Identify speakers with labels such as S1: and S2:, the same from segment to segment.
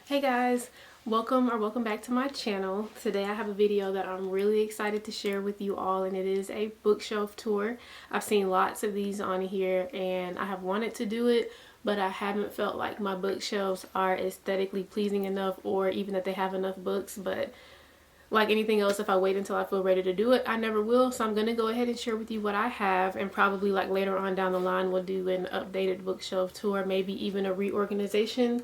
S1: Hey guys, welcome back to my channel. Today I have a video that I'm really excited to share with you all, and it is a bookshelf tour. I've seen lots of these on here and I have wanted to do it, but I haven't felt like my bookshelves are aesthetically pleasing enough, or even that they have enough books. But like anything else, if I wait until I feel ready to do it, I never will. So I'm gonna go ahead and share with you what I have, and probably like later on down the line we'll do an updated bookshelf tour, maybe even a reorganization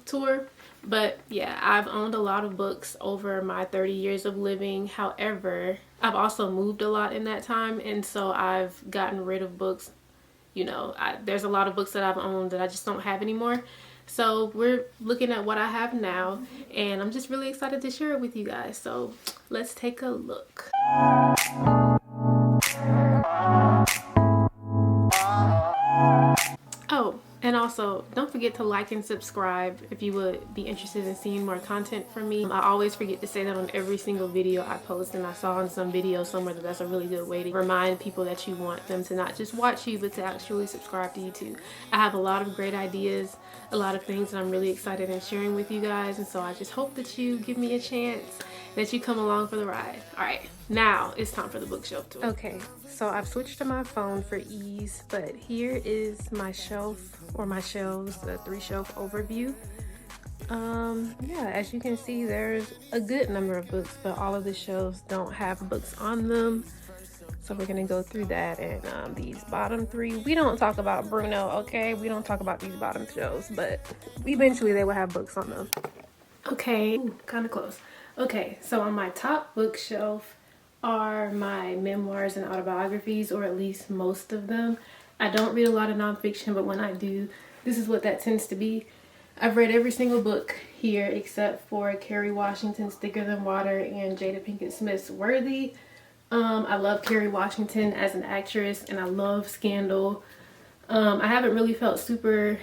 S1: tour. But yeah, I've owned a lot of books over my 30 years of living. However, I've also moved a lot in that time, and so I've gotten rid of books. There's a lot of books that I've owned that I just don't have anymore. So we're looking at what I have now, and I'm just really excited to share it with you guys. So let's take a look. Oh, and also, don't forget to like and subscribe if you would be interested in seeing more content from me. I always forget to say that on every single video I post, and I saw in some video somewhere that that's a really good way to remind people that you want them to not just watch you, but to actually subscribe to you too. I have a lot of great ideas, a lot of things that I'm really excited in sharing with you guys, and so I just hope that you give me a chance, that you come along for the ride. Alright, now it's time for the bookshelf tour. Okay, so I've switched to my phone for ease, but here is my shelf, or my shelves, the 3-shelf overview. Yeah, as you can see, there's a good number of books, but all of the shelves don't have books on them. So we're gonna go through that. And these bottom 3, we don't talk about Bruno, okay? We don't talk about these bottom shelves, but eventually they will have books on them. Okay, kind of close. Okay, so on my top bookshelf are my memoirs and autobiographies, or at least most of them. I don't read a lot of nonfiction, but when I do, this is what that tends to be. I've read every single book here except for Kerry Washington's Thicker Than Water and Jada Pinkett Smith's Worthy. I love Kerry Washington as an actress, and I love Scandal. I haven't really felt super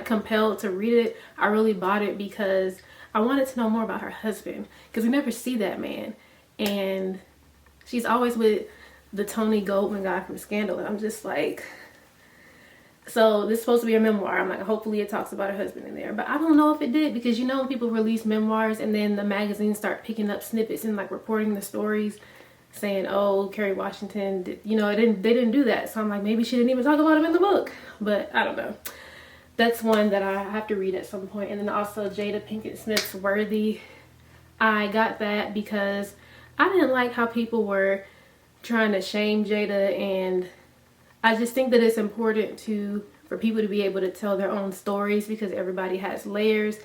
S1: compelled to read it. I really bought it because I wanted to know more about her husband, because we never see that man, and she's always with the Tony Goldwyn guy from Scandal, and I'm just like, so this is supposed to be a memoir. I'm like, hopefully it talks about her husband in there, but I don't know if it did, because when people release memoirs and then the magazines start picking up snippets and reporting the stories, saying, oh, Kerry Washington did, they didn't do that. So I'm like, maybe she didn't even talk about him in the book, but I don't know. That's one that I have to read at some point. And then also Jada Pinkett Smith's Worthy. I got that because I didn't like how people were trying to shame Jada, and I just think that it's important for people to be able to tell their own stories, because everybody has layers.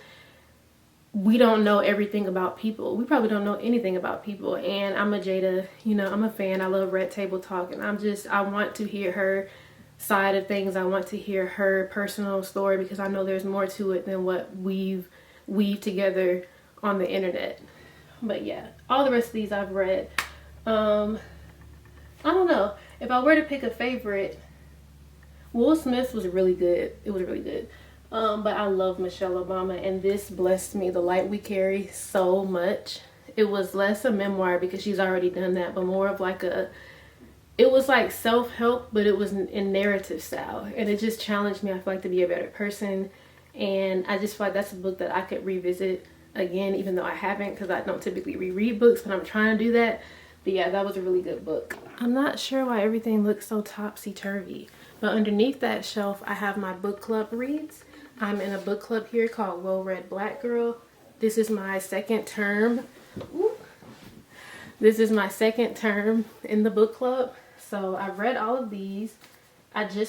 S1: We don't know everything about people. We probably don't know anything about people, and I'm a Jada, I'm a fan. I love Red Table Talk, and I want to hear her side of things. I want to hear her personal story, because I know there's more to it than what we've weaved together on the internet. But yeah, all the rest of these I've read. I don't know. If I were to pick a favorite, Will Smith was really good. It was really good. But I love Michelle Obama, and this blessed me, The Light We Carry, so much. It was less a memoir, because she's already done that, but more of it was like self-help, but it was in narrative style, and it just challenged me, I feel like, to be a better person. And I just feel like that's a book that I could revisit again, even though I haven't, because I don't typically reread books, but I'm trying to do that. But yeah, that was a really good book. I'm not sure why everything looks so topsy-turvy, but underneath that shelf I have my book club reads. I'm in a book club here called Well Read Black Girl. This is my second term. Ooh. This is my second term in the book club. So I've read all of these.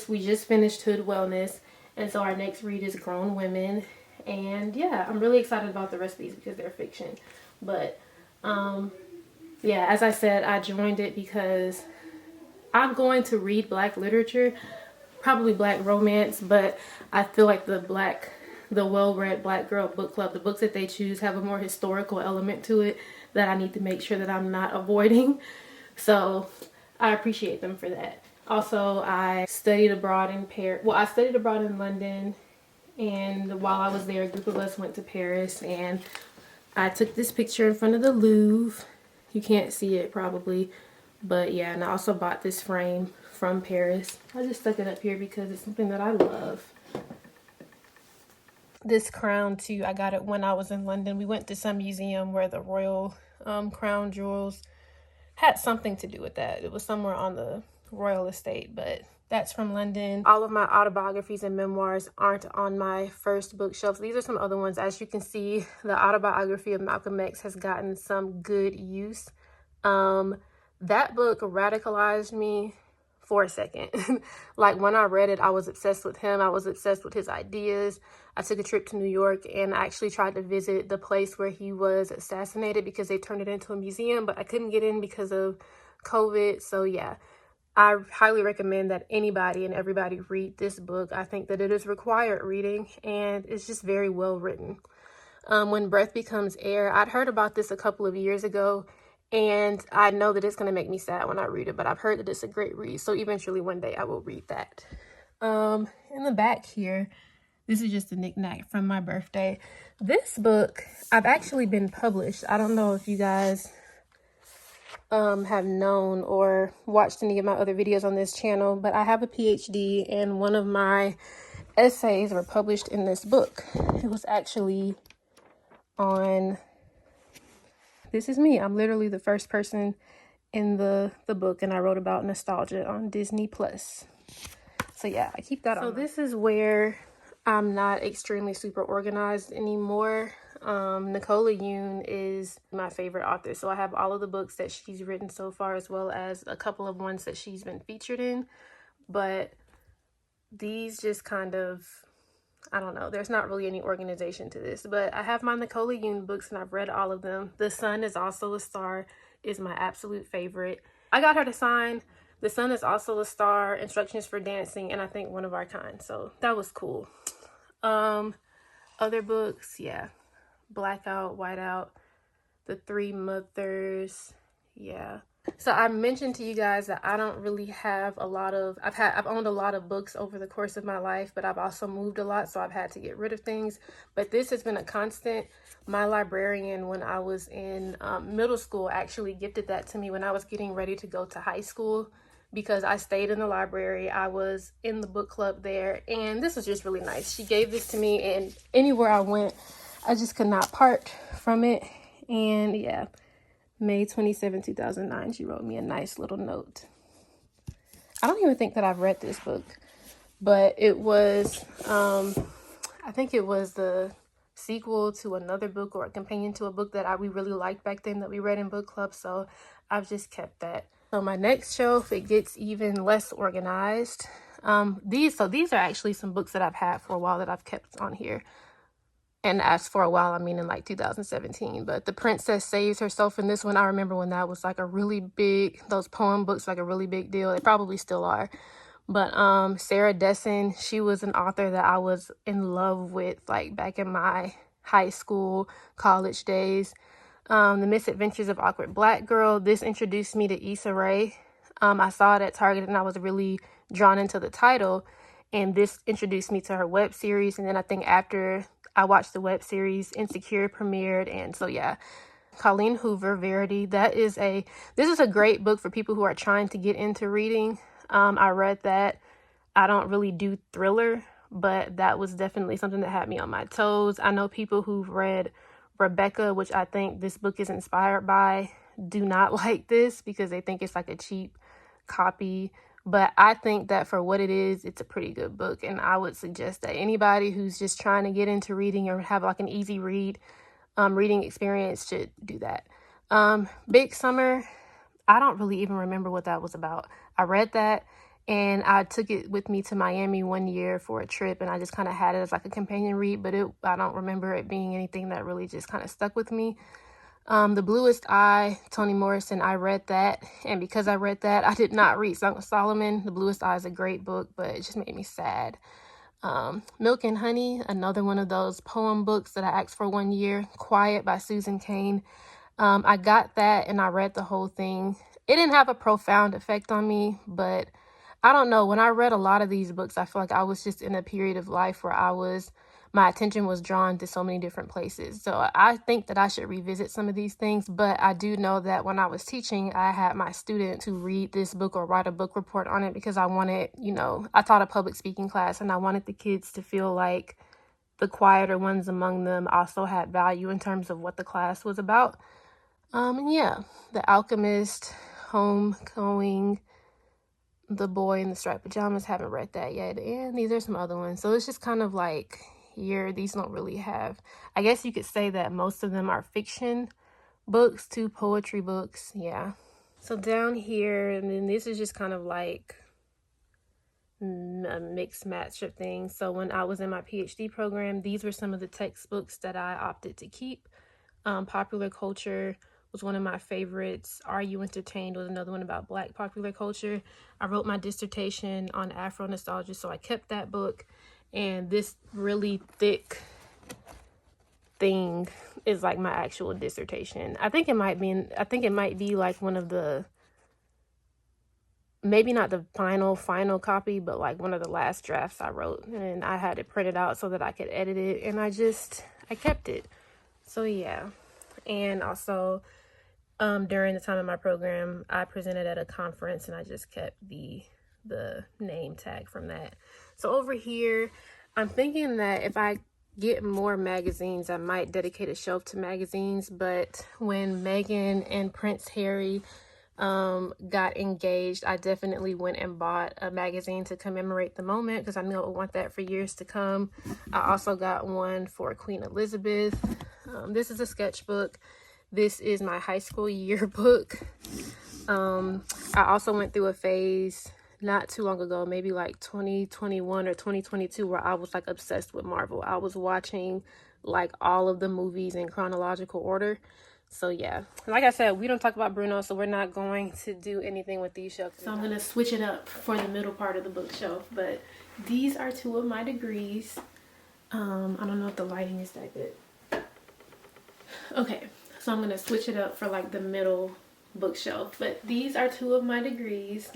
S1: We just finished Hood Wellness, and so our next read is Grown Women. And yeah, I'm really excited about the rest of these because they're fiction. But yeah, as I said, I joined it because I'm going to read Black literature, probably Black romance, but I feel like the Well Read Black Girl book club, the books that they choose have a more historical element to it that I need to make sure that I'm not avoiding. So I appreciate them for that. Also, I studied abroad in Paris. Well, I studied abroad in London, and while I was there, a group of us went to Paris, and I took this picture in front of the Louvre. You can't see it probably, but yeah, and I also bought this frame from Paris. I just stuck it up here because it's something that I love. this crown too. I got it when I was in London. We went to some museum where the royal crown jewels had something to do with that. It was somewhere on the royal estate, but that's from London. All of my autobiographies and memoirs aren't on my first bookshelf. These are some other ones. As you can see, the autobiography of Malcolm X has gotten some good use. That book radicalized me for a second. Like when I read it, I was obsessed with him. I was obsessed with his ideas. I took a trip to New York and I actually tried to visit the place where he was assassinated because they turned it into a museum, but I couldn't get in because of COVID. So yeah, I highly recommend that anybody and everybody read this book. I think that it is required reading and it's just very well written. When Breath Becomes Air, I'd heard about this a couple of years ago, and I know that it's going to make me sad when I read it, but I've heard that it's a great read. So eventually one day I will read that. In the back here, this is just a knick-knack from my birthday. This book, I've actually been published. I don't know if you guys have known or watched any of my other videos on this channel, but I have a PhD and one of my essays were published in this book. It was actually on... This is me. I'm literally the first person in the book, and I wrote about nostalgia on Disney Plus. So yeah, I keep that on. So this is where I'm not extremely super organized anymore. Nicola Yoon is my favorite author. So I have all of the books that she's written so far, as well as a couple of ones that she's been featured in. But these just kind of, I don't know, there's not really any organization to this, but I have my Nicola Yoon books and I've read all of them. The Sun is Also a Star is my absolute favorite. I got her to sign The Sun is Also a Star, Instructions for Dancing, and I think One of Our Kind. So that was cool. Other books, yeah. Blackout, Whiteout, The Three Mothers, yeah. So I mentioned to you guys that I don't really have a lot of, I've owned a lot of books over the course of my life, but I've also moved a lot, so I've had to get rid of things. But this has been a constant. My librarian, when I was in middle school, actually gifted that to me when I was getting ready to go to high school, because I stayed in the library. I was in the book club there, and this was just really nice. She gave this to me, and anywhere I went, I just could not part from it. And yeah. May 27, 2009, she wrote me a nice little note. I don't even think that I've read this book, but it was, I think it was the sequel to another book or a companion to a book that we really liked back then that we read in book club, so I've just kept that. So my next shelf, it gets even less organized. These are actually some books that I've had for a while that I've kept on here. And as for a while, I mean in like 2017. But The Princess Saves Herself in this one, I remember when that was like a really big, those poem books, like a really big deal. They probably still are. But Sarah Dessen, she was an author that I was in love with like back in my high school, college days. The Misadventures of Awkward Black Girl. This introduced me to Issa Rae. I saw it at Target and I was really drawn into the title. And this introduced me to her web series. And then I think after I watched the web series, Insecure premiered, and so yeah. Colleen Hoover, Verity. This is a great book for people who are trying to get into reading. I read that. I don't really do thriller, but that was definitely something that had me on my toes. I know people who've read Rebecca, which I think this book is inspired by, do not like this because they think it's like a cheap copy. But I think that for what it is, it's a pretty good book. And I would suggest that anybody who's just trying to get into reading or have like an easy reading experience should do that. Big Summer, I don't really even remember what that was about. I read that and I took it with me to Miami one year for a trip. And I just kind of had it as like a companion read. But I don't remember it being anything that really just kind of stuck with me. The Bluest Eye, Toni Morrison, I read that. And because I read that, I did not read Song of Solomon. The Bluest Eye is a great book, but it just made me sad. Milk and Honey, another one of those poem books that I asked for one year. Quiet by Susan Cain. I got that and I read the whole thing. It didn't have a profound effect on me, but I don't know. When I read a lot of these books, I feel like I was just in a period of life where my attention was drawn to so many different places. So I think that I should revisit some of these things, but I do know that when I was teaching, I had my students to read this book or write a book report on it because I wanted, I taught a public speaking class and I wanted the kids to feel like the quieter ones among them also had value in terms of what the class was about. And yeah, The Alchemist, Homegoing, The Boy in the Striped Pajamas, haven't read that yet. And these are some other ones. So it's just kind of like here, these don't really have, I guess you could say that most of them are fiction books, 2 poetry books. Yeah. So down here, and then this is just kind of like a mixed match of things. So when I was in my PhD program, these were some of the textbooks that I opted to keep. Popular culture was one of my favorites. Are You Entertained was another one about Black popular culture. I wrote my dissertation on Afro nostalgia, so I kept that book. And this really thick thing is like my actual dissertation. I think it might be like one of the, maybe not the final copy, but like one of the last drafts I wrote, and I had it printed out so that I could edit it, and I kept it. So yeah. And also during the time of my program, I presented at a conference, and I just kept the name tag from that. So over here, I'm thinking that if I get more magazines, I might dedicate a shelf to magazines. But when Meghan and Prince Harry got engaged, I definitely went and bought a magazine to commemorate the moment, because I knew I would want that for years to come. I also got one for Queen Elizabeth. This is a sketchbook. This is my high school yearbook. I also went through a phase not too long ago, maybe like 2021 or 2022, where I was like obsessed with Marvel. I was watching like all of the movies in chronological order. So yeah, like I said, we don't talk about Bruno, so we're not going to do anything with these shelves. So I'm going to switch it up for the middle part of the bookshelf, but these are 2 of my degrees. I don't know if the lighting is that good. Okay, so I'm going to switch it up for like the middle bookshelf, but these are 2 of my degrees.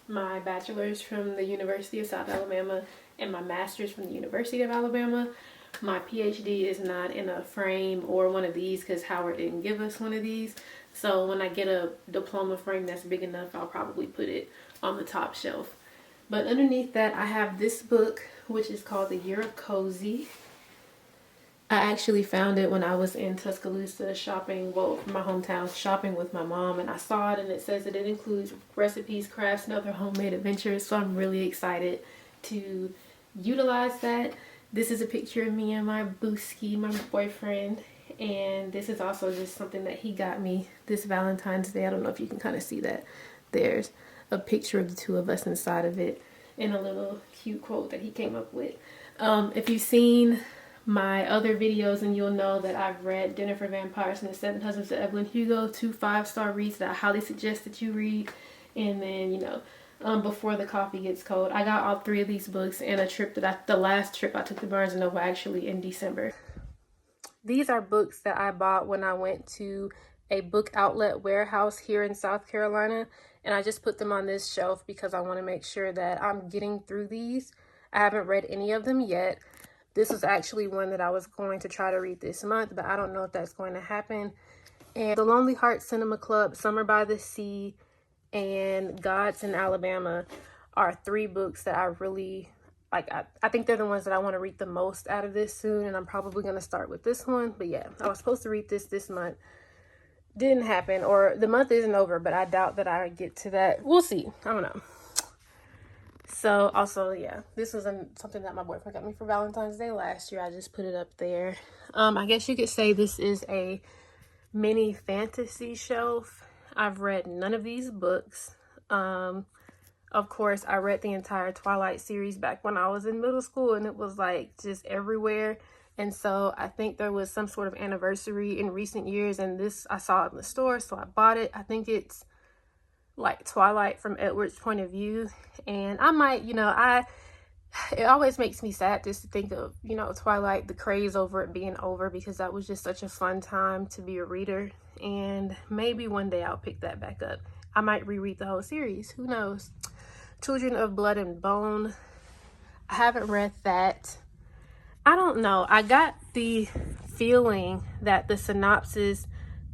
S1: My bachelor's from the University of South Alabama and my master's from the University of Alabama. My PhD is not in a frame or one of these because Howard didn't give us one of these. So when I get a diploma frame that's big enough, I'll probably put it on the top shelf. But underneath that, I have this book, which is called The Year of Cozy. I actually found it when I was in Tuscaloosa shopping, well, my hometown, shopping with my mom, and I saw it, and it says that it includes recipes, crafts, and other homemade adventures. So I'm really excited to utilize that. This is a picture of me and my booski, my boyfriend, and this is also just something that he got me this Valentine's Day. I don't know if you can kind of see that. There's a picture of the 2 of us inside of it and a little cute quote that he came up with. If you've seen my other videos, and you'll know that I've read Dinner for Vampires and The 7 Husbands of Evelyn Hugo, 2 5-star reads that I highly suggest that you read. And then, you know, Before the Coffee Gets Cold. I got all 3 of these books in a trip that the last trip I took to Barnes & Noble, actually in December. These are books that I bought when I went to a book outlet warehouse here in South Carolina, and I just put them on this shelf because I want to make sure that I'm getting through these. I haven't read any of them yet. This was actually one that I was going to try to read this month, but I don't know if that's going to happen. And The Lonely Heart Cinema Club, Summer by the Sea, and Gods in Alabama are 3 books that I really like. I think they're the ones that I want to read the most out of this soon, and I'm probably going to start with this one. But yeah, I was supposed to read this month. Didn't happen, or the month isn't over, but I doubt that I get to that. We'll see. I don't know. So also, yeah, this was something that my boyfriend got me for Valentine's Day last year. I just put it up there. I guess you could say this is a mini fantasy shelf. I've read none of these books. Of course, I read the entire Twilight series back when I was in middle school, and it was like just everywhere. And so I think there was some sort of anniversary in recent years, and this, I saw it in the store, so I bought it. I think it's like Twilight from Edward's point of view, and I might, you know, it always makes me sad just to think of, you know, Twilight, the craze over it being over, because that was just such a fun time to be a reader. And maybe one day I'll pick that back up. I might reread the whole series, who knows. Children of Blood and Bone, I haven't read that. I don't know, I got the feeling that the synopsis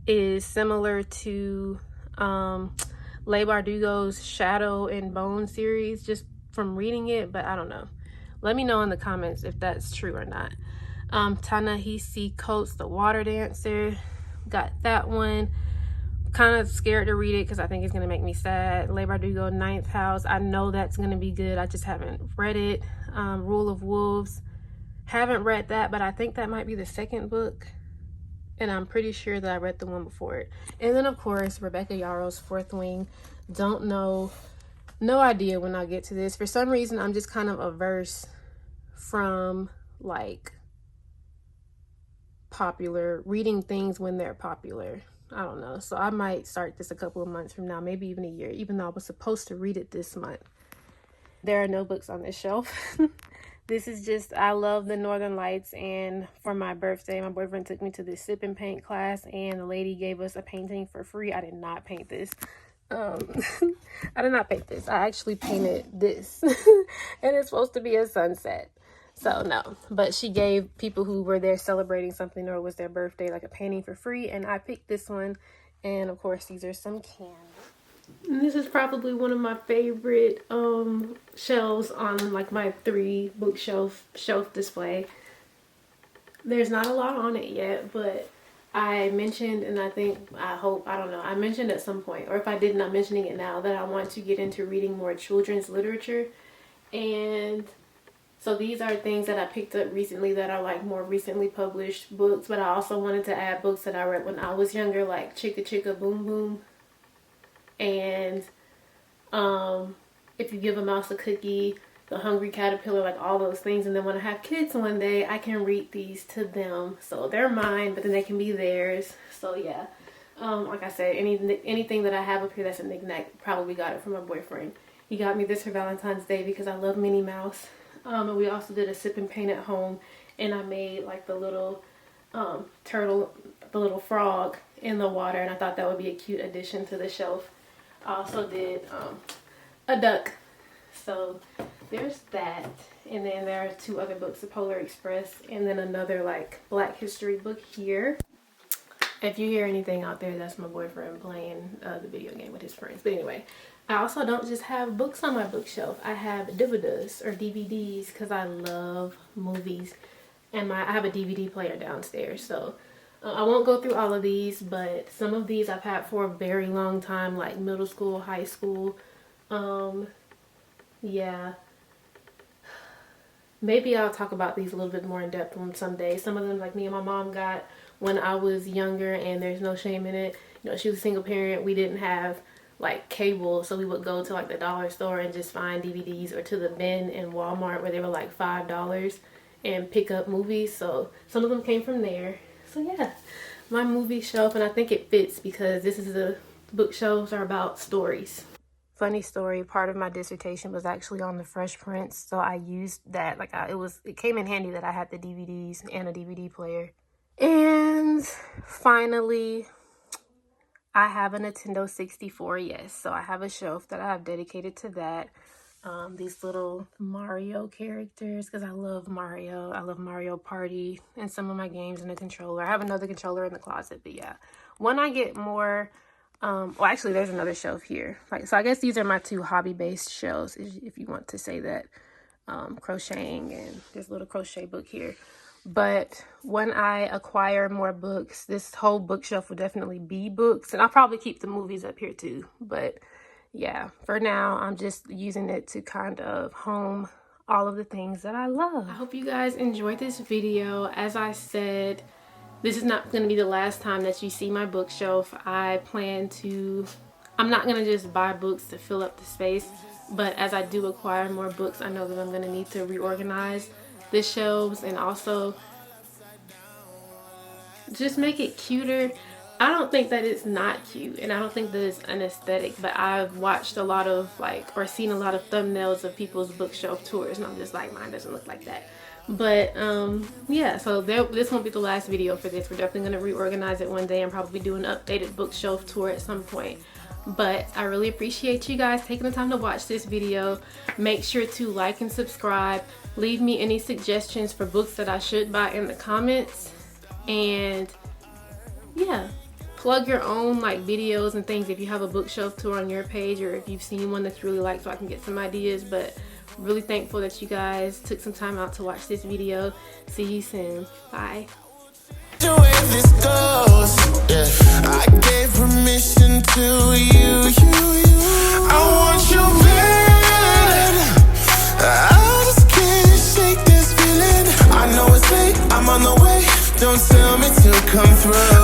S1: is similar to Leigh Bardugo's Shadow and Bone series, just from reading it, but I don't know. Let me know in the comments if that's true or not. Ta-Nehisi Coates' The Water Dancer. Got that one. Kind of scared to read it because I think it's going to make me sad. Le Bardugo, Ninth House. I know that's going to be good. I just haven't read it. Rule of Wolves. Haven't read that, but I think that might be the second book. And I'm pretty sure that I read the one before it. And then, of course, Rebecca Yarrow's Fourth Wing. Don't know. No idea when I'll get to this. For some reason, I'm just kind of averse from, like, reading things when they're popular. I don't know. So I might start this a couple of months from now, maybe even a year, even though I was supposed to read it this month. There are no books on this shelf. This is just, I love the Northern Lights, and for my birthday, my boyfriend took me to this sip and paint class, and the lady gave us a painting for free. I did not paint this. I did not paint this. I actually painted this, and it's supposed to be a sunset. So no, but she gave people who were there celebrating something or it was their birthday like a painting for free, and I picked this one. And of course, these are some candy. And this is probably one of my favorite shelves on like my 3 bookshelf display. There's not a lot on it yet, but I mentioned, and I don't know, I mentioned at some point, or if I didn't, I'm mentioning it now, that I want to get into reading more children's literature. And so these are things that I picked up recently that are like more recently published books, but I also wanted to add books that I read when I was younger, like Chicka Chicka Boom Boom, and If You Give a Mouse a Cookie, The Hungry Caterpillar, like all those things. And then when I have kids one day, I can read these to them. So they're mine, but then they can be theirs. So yeah, like I said, anything that I have up here that's a knick-knack, probably got it from my boyfriend. He got me this for Valentine's Day because I love Minnie Mouse. And we also did a sip and paint at home, and I made like the little turtle, the little frog in the water, and I thought that would be a cute addition to the shelf. I also did a duck. So there's that. And then there are 2 other books, The Polar Express, and then another like Black History book here. If you hear anything out there, that's my boyfriend playing the video game with his friends. But anyway, I also don't just have books on my bookshelf. I have DVDs or DVDs because I love movies. And I have a DVD player downstairs. So I won't go through all of these, but some of these I've had for a very long time, like middle school, high school. Yeah. Maybe I'll talk about these a little bit more in depth on some day. Some of them, like me and my mom got when I was younger, and there's no shame in it. You know, she was a single parent. We didn't have like cable, so we would go to like the dollar store and just find DVDs, or to the bin in Walmart where they were like $5 and pick up movies. So some of them came from there. So yeah, my movie shelf, and I think it fits because this is the bookshelves are about stories. Funny story, part of my dissertation was actually on the Fresh Prince, so I used that. Like it came in handy that I had the DVDs and a DVD player. And finally, I have a Nintendo 64, yes. So I have a shelf that I have dedicated to that. These little Mario characters, because I love Mario. I love Mario Party and some of my games, and a controller. I have another controller in the closet, but yeah. When I get more, well, actually, there's another shelf here. Like, so I guess these are my 2 hobby-based shelves, if you want to say that. Crocheting, and there's a little crochet book here. But when I acquire more books, this whole bookshelf will definitely be books. And I'll probably keep the movies up here too. But yeah, for now, I'm just using it to kind of home all of the things that I love. I hope you guys enjoyed this video. As I said, this is not going to be the last time that you see my bookshelf. I'm not going to just buy books to fill up the space. But as I do acquire more books, I know that I'm going to need to reorganize the shelves and also just make it cuter. I don't think that it's not cute, and I don't think that it's unaesthetic, but I've watched a lot of or seen a lot of thumbnails of people's bookshelf tours, and I'm just like, mine doesn't look like that. But yeah, so this won't be the last video for this. We're definitely going to reorganize it one day and probably do an updated bookshelf tour at some point. But I really appreciate you guys taking the time to watch this video. Make sure to like and subscribe. Leave me any suggestions for books that I should buy in the comments. And yeah, plug your own videos and things if you have a bookshelf tour on your page, or if you've seen one that you really like, so I can get some ideas. But Really thankful that you guys took some time out to watch this video. See you soon. Bye.
S2: The way this goes, yeah. I gave permission to you. I want you bad. I just can't shake this feeling. I know it's late, I'm on the way. Don't tell me to come through.